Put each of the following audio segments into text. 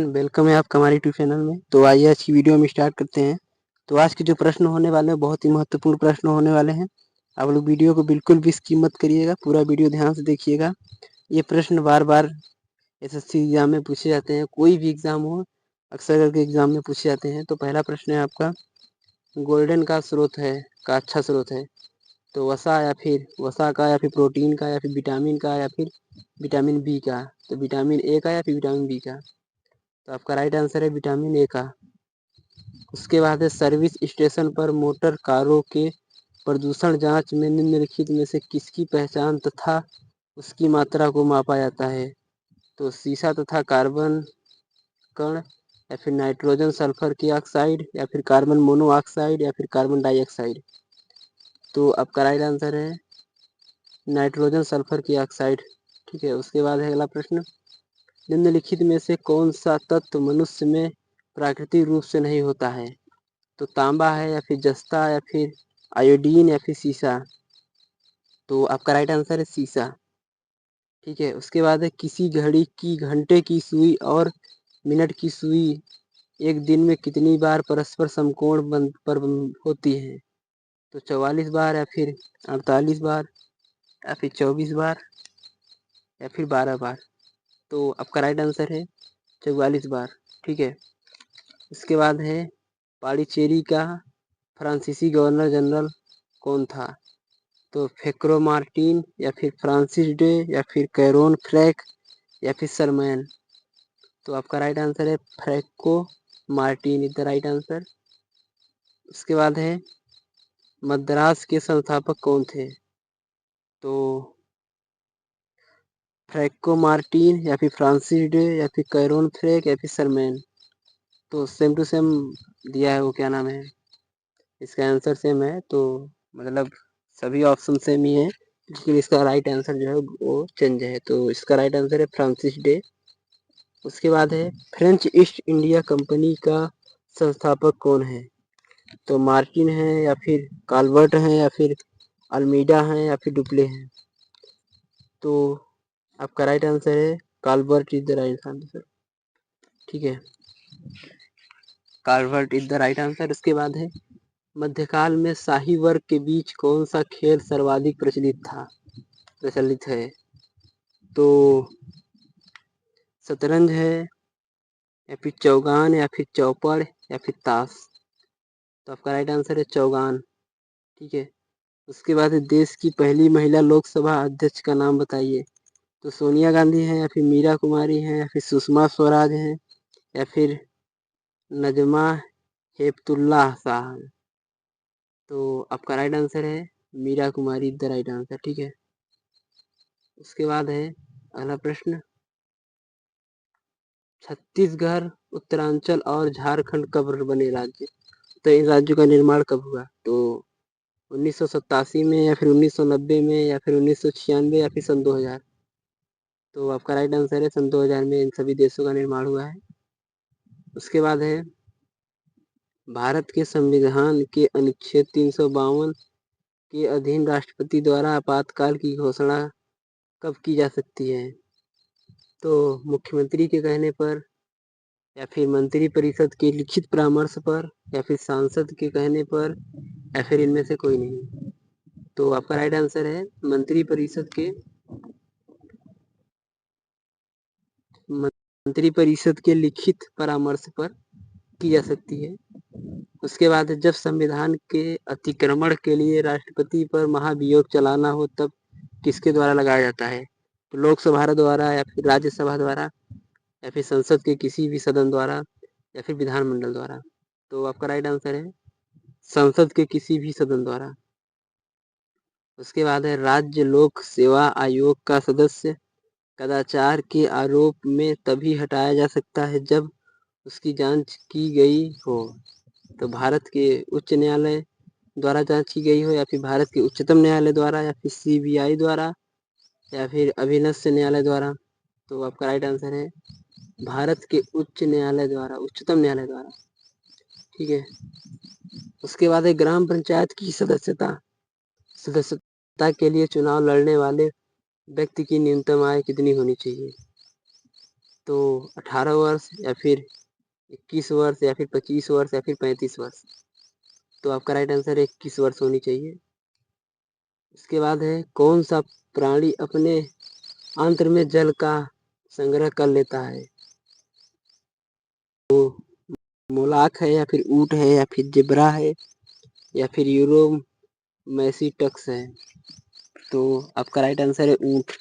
Welcome है आपका हमारे यूट्यूब चैनल में। तो आइए आज की वीडियो हम स्टार्ट करते हैं। तो आज के जो प्रश्न होने वाले हैं बहुत ही महत्वपूर्ण प्रश्न होने वाले हैं। आप लोग वीडियो को बिल्कुल भी स्किप मत करिएगा, पूरा वीडियो ध्यान से देखिएगा। ये प्रश्न बार बार एसएससी एग्जाम में पूछे जाते हैं, कोई भी एग्जाम हो अक्सर करके एग्जाम में पूछे जाते हैं। तो पहला प्रश्न है आपका, गोल्डन का स्रोत है का अच्छा स्रोत है तो वसा का या फिर प्रोटीन का या फिर विटामिन का या फिर विटामिन बी का। तो विटामिन ए का या फिर विटामिन बी का। तो आपका राइट आंसर है विटामिन ए का। उसके बाद है, सर्विस स्टेशन पर मोटर कारों के प्रदूषण जांच में निम्नलिखित में से किसकी पहचान तथा उसकी मात्रा को मापा जाता है। तो सीसा तथा कार्बन कण या फिर नाइट्रोजन सल्फर की ऑक्साइड या फिर कार्बन मोनोऑक्साइड या फिर कार्बन डाइऑक्साइड। तो आपका राइट आंसर है नाइट्रोजन सल्फर की ऑक्साइड। ठीक है। उसके बाद है अगला प्रश्न, निम्नलिखित में से कौन सा तत्व मनुष्य में प्राकृतिक रूप से नहीं होता है। तो तांबा है या फिर जस्ता या फिर आयोडीन या फिर सीसा। तो आपका राइट आंसर है सीसा। ठीक है। उसके बाद है, किसी घड़ी की घंटे की सुई और मिनट की सुई एक दिन में कितनी बार परस्पर समकोण पर होती है। तो 44 बार या फिर 48 बार या फिर 24 बार या फिर 12 बार। तो आपका राइट आंसर है 44 बार। ठीक है। इसके बाद है, पाडिचेरी का फ्रांसीसी गवर्नर जनरल कौन था। तो फेक्रो मार्टिन या फिर फ्रांसिस डे या फिर कैरोन फ्रैक या फिर सरमैन। तो आपका राइट आंसर है Franco Martin is the right answer. उसके बाद है, मद्रास के संस्थापक कौन थे। तो फ्रैको मार्टिन या फिर फ्रांसिस डे या फिर कैरोन फ्रैक या फिर सरमैन। तो सेम टू सेम दिया है, वो क्या नाम है, इसका आंसर सेम है। तो मतलब सभी ऑप्शन सेम ही है, लेकिन इसका राइट आंसर जो है वो चेंज है। तो इसका राइट आंसर है फ्रांसिस डे। उसके बाद है, फ्रेंच ईस्ट इंडिया कंपनी का संस्थापक कौन है। तो मार्टिन है या फिर काल्वर्ट है या फिर अल्मीडा है या फिर डुप्ले है। तो आपका राइट आंसर है काल्वर्ट इज द राइट आंसर। ठीक है। काल्वर्ट इज द राइट आंसर। उसके बाद है, मध्यकाल में शाही वर्ग के बीच कौन सा खेल सर्वाधिक प्रचलित है। तो शतरंज है या फिर चौगान या फिर चौपड़ या फिर ताश। तो आपका राइट आंसर है चौगान। ठीक है। उसके बाद है, देश की पहली महिला लोकसभा अध्यक्ष का नाम बताइए। तो सोनिया गांधी है या फिर मीरा कुमारी है या फिर सुषमा स्वराज है या फिर नजमा हेपतुल्लाह शाह। तो आपका राइट आंसर है मीरा कुमारी द राइट आंसर। ठीक है। उसके बाद है अगला प्रश्न, छत्तीसगढ़, उत्तरांचल और झारखंड कब बने राज्य। तो इन राज्यों का निर्माण कब हुआ। तो 1987 में या फिर 1990 में या फिर 1996 या फिर सन 2000। तो आपका राइट आंसर है सन 2000 में इन सभी देशों का निर्माण हुआ है। उसके बाद है, भारत के संविधान के अनुच्छेद 352 के अधीन राष्ट्रपति द्वारा आपातकाल की घोषणा कब की जा सकती है। तो मुख्यमंत्री के कहने पर या फिर मंत्री परिषद के लिखित परामर्श पर या फिर सांसद के कहने पर या फिर इनमें से कोई नहीं। तो आपका राइट आंसर है मंत्री परिषद के लिखित परामर्श पर की जा सकती है। उसके बाद, जब संविधान के अतिक्रमण के लिए राष्ट्रपति पर महाभियोग चलाना हो तब किसके द्वारा लगाया जाता है। तो लोकसभा द्वारा या फिर राज्यसभा द्वारा या फिर संसद के किसी भी सदन द्वारा या फिर विधानमंडल द्वारा। तो आपका राइट आंसर है संसद के किसी भी सदन द्वारा। उसके बाद है, राज्य लोक सेवा आयोग का सदस्य कदाचार के आरोप में तभी हटाया जा सकता है जब उसकी जांच की गई हो। तो भारत के उच्च न्यायालय द्वारा जांच की गई हो या फिर भारत के उच्चतम न्यायालय द्वारा या फिर सीबीआई द्वारा या फिर अभिनस्य न्यायालय द्वारा। तो आपका राइट आंसर है भारत के उच्चतम न्यायालय द्वारा। ठीक है। उसके बाद है, ग्राम पंचायत की सदस्यता के लिए चुनाव लड़ने वाले व्यक्ति की न्यूनतम आय कितनी होनी चाहिए। तो 18 वर्ष या फिर 21 वर्ष या फिर 25 वर्ष या फिर 35 वर्ष। तो आपका राइट आंसर है 21 वर्ष होनी चाहिए। इसके बाद है कौन सा प्राणी अपने आंत्र में जल का संग्रह कर लेता है? तो मोलाक है या फिर ऊंट है या फिर जेब्रा है या फिर यूरोमेसिटक्स है। तो आपका राइट आंसर है ऊंट,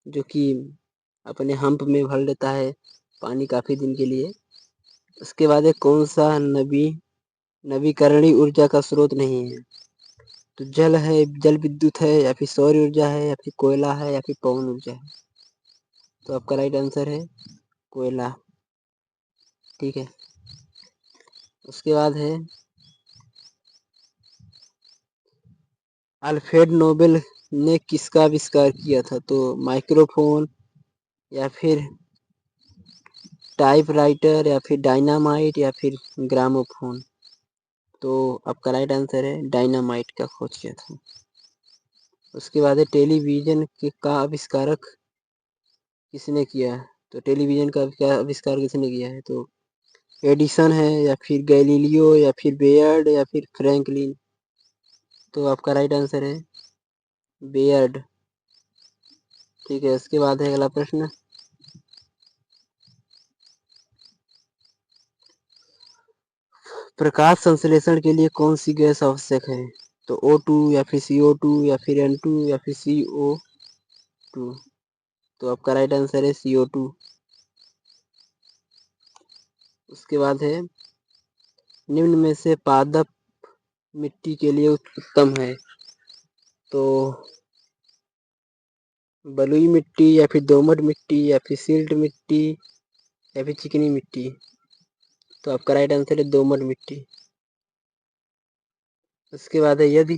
जो कि अपने हम्प में भर लेता है पानी काफी दिन के लिए। उसके बाद है कौन सा नवीकरणीय ऊर्जा का स्रोत नहीं है? तो जल है, जल विद्युत है या फिर सौर ऊर्जा है या फिर कोयला है या फिर पवन ऊर्जा है। तो आपका राइट आंसर है कोयला। ठीक है। उसके बाद है अल्फ्रेड नोबेल ने किसका आविष्कार किया था? तो माइक्रोफोन या फिर टाइपराइटर या फिर डायनामाइट या फिर ग्रामोफोन। तो आपका राइट आंसर है डायनामाइट का खोज किया था। उसके बाद है टेलीविजन का आविष्कारक किसने किया है? तो टेलीविजन का आविष्कार किसने किया है? तो एडिसन है या फिर गैलीलियो या फिर बेयर्ड या फिर फ्रैंकलिन। तो आपका राइट आंसर है बेयर्ड। ठीक है। उसके बाद है अगला प्रश्न, प्रकाश संश्लेषण के लिए कौन सी गैस आवश्यक है? तो O2 या फिर CO2 या फिर N2 या फिर CO2। तो आपका राइट आंसर है CO2। उसके बाद है निम्न में से पादप मिट्टी के लिए उत्तम है? तो बलुई मिट्टी या फिर दोमट मिट्टी या फिर सिल्ट मिट्टी या फिर चिकनी मिट्टी। तो आपका राइट आंसर है दोमट मिट्टी। उसके बाद है यदि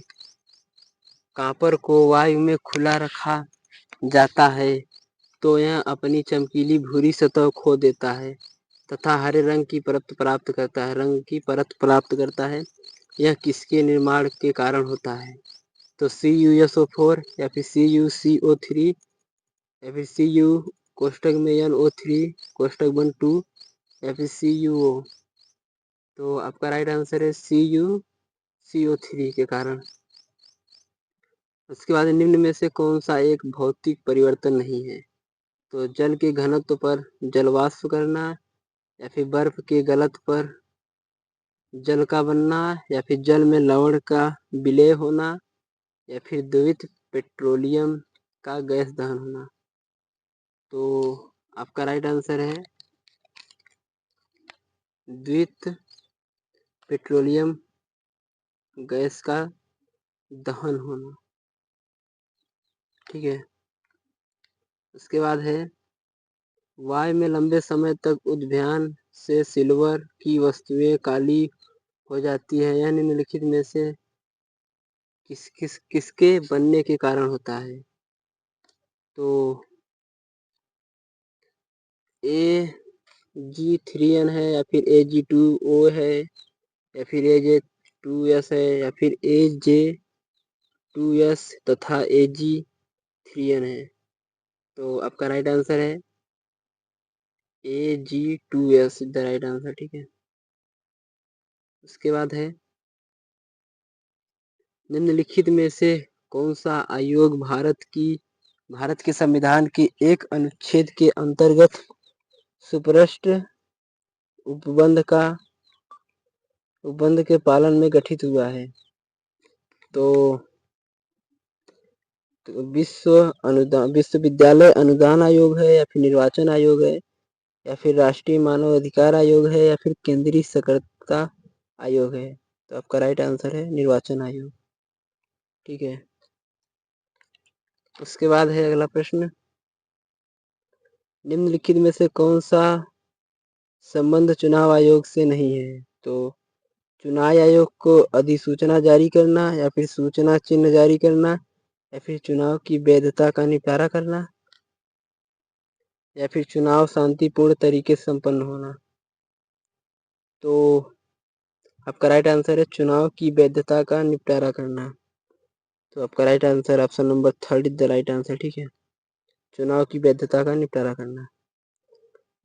कॉपर को वायु में खुला रखा जाता है तो यह अपनी चमकीली भूरी सतह खो देता है तथा हरे रंग की परत प्राप्त करता है। यह किसके निर्माण के कारण होता है? तो CuSO4 या फिर CuCO3 या फिर Cu कोष्टक में NO3 कोष्टक बंद 2 या फिर CuO। तो आपका राइट आंसर है CuCO3 के कारण। उसके बाद निम्न में से कौन सा एक भौतिक परिवर्तन नहीं है? तो जल के घनत्व पर जलवाष्प करना या फिर बर्फ के गलत पर जल का बनना या फिर जल में लवण का विलय होना या फिर द्रवित पेट्रोलियम का गैस दहन होना। तो आपका राइट आंसर है द्रवित पेट्रोलियम गैस का दहन होना। ठीक है। उसके बाद है वायु में लंबे समय तक उद्वहन से सिल्वर की वस्तुएं काली हो जाती है। यह निम्नलिखित में से किसके बनने के कारण होता है? तो Ag3n है या फिर Ag2O है या फिर Ag2S है या फिर Aj2S तथा Ag3n है। तो आपका राइट आंसर है Ag2S द राइट आंसर। ठीक है। उसके बाद है निम्नलिखित में से कौन सा आयोग भारत के संविधान के एक अनुच्छेद के अंतर्गत सुस्पष्ट उपबंध के पालन में गठित हुआ है? तो विश्वविद्यालय अनुदान आयोग है या फिर निर्वाचन आयोग है या फिर राष्ट्रीय मानव अधिकार आयोग है या फिर केंद्रीय सतर्कता आयोग है। तो आपका राइट आंसर है निर्वाचन आयोग। ठीक है। उसके बाद है अगला प्रश्न, निम्नलिखित में से कौन सा संबंध चुनाव आयोग से नहीं है? तो चुनाव आयोग को अधिसूचना जारी करना या फिर सूचना चिन्ह जारी करना या फिर चुनाव की वैधता का निपटारा करना या फिर चुनाव शांतिपूर्ण तरीके से संपन्न होना। तो आपका राइट आंसर है चुनाव की वैधता का निपटारा करना। तो आपका right answer option number 3 is the right answer. ठीक है। चुनाव की वैधता का निपटारा करना।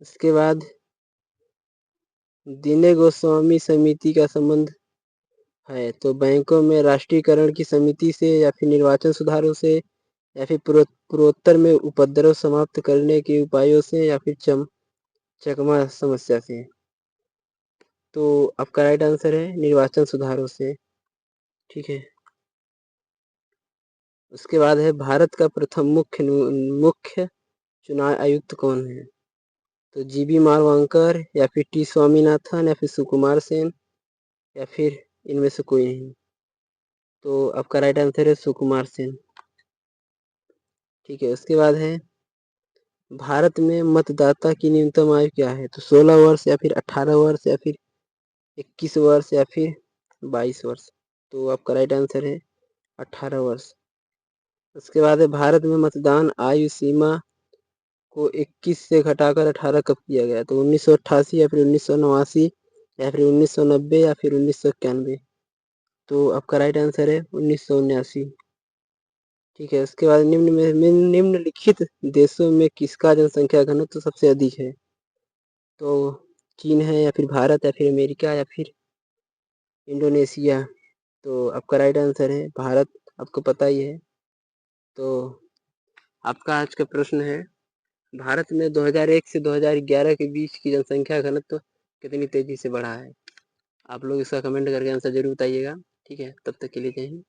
उसके बाद दिने गोस्वामी समिति का संबंध है, तो बैंकों में राष्ट्रीयकरण की समिति से या फिर निर्वाचन सुधारों से या फिर पूर्वोत्तर में उपद्रव समाप्त करने के उपायों से या फिर चकमा समस्या से। तो आपका राइट आंसर है निर्वाचन सुधारों से। ठीक है। उसके बाद है भारत का प्रथम मुख्य चुनाव आयुक्त कौन है? तो जीबी मालवांकर या फिर टी स्वामीनाथन या फिर सुकुमार सेन या फिर इनमें से कोई नहीं। तो आपका राइट आंसर है सुकुमार सेन। ठीक है। उसके बाद है भारत में मतदाता की न्यूनतम आयु क्या है? तो 16 वर्ष या फिर 18 वर्ष या फिर 21 वर्ष या फिर 22 वर्ष। तो आपका राइट आंसर है 18 वर्ष। उसके बाद है भारत में मतदान आयु सीमा को 21 से घटाकर 18 कब किया गया? तो 1988 या फिर 1989 या फिर 1990 या फिर 1991। तो आपका राइट आंसर है 1989। ठीक है। उसके बाद निम्नलिखित देशों में किसका जनसंख्या घनत्व सबसे अधिक है? तो चीन है या फिर भारत या फिर अमेरिका या फिर इंडोनेशिया। तो आपका राइट आंसर है भारत। आपको पता ही है। तो आपका आज का प्रश्न है भारत में 2001 से 2011 के बीच की जनसंख्या घनत्व कितनी तेजी से बढ़ा है? आप लोग इसका कमेंट करके आंसर जरूर बताइएगा। ठीक है। तब तक के लिए जय हिंद।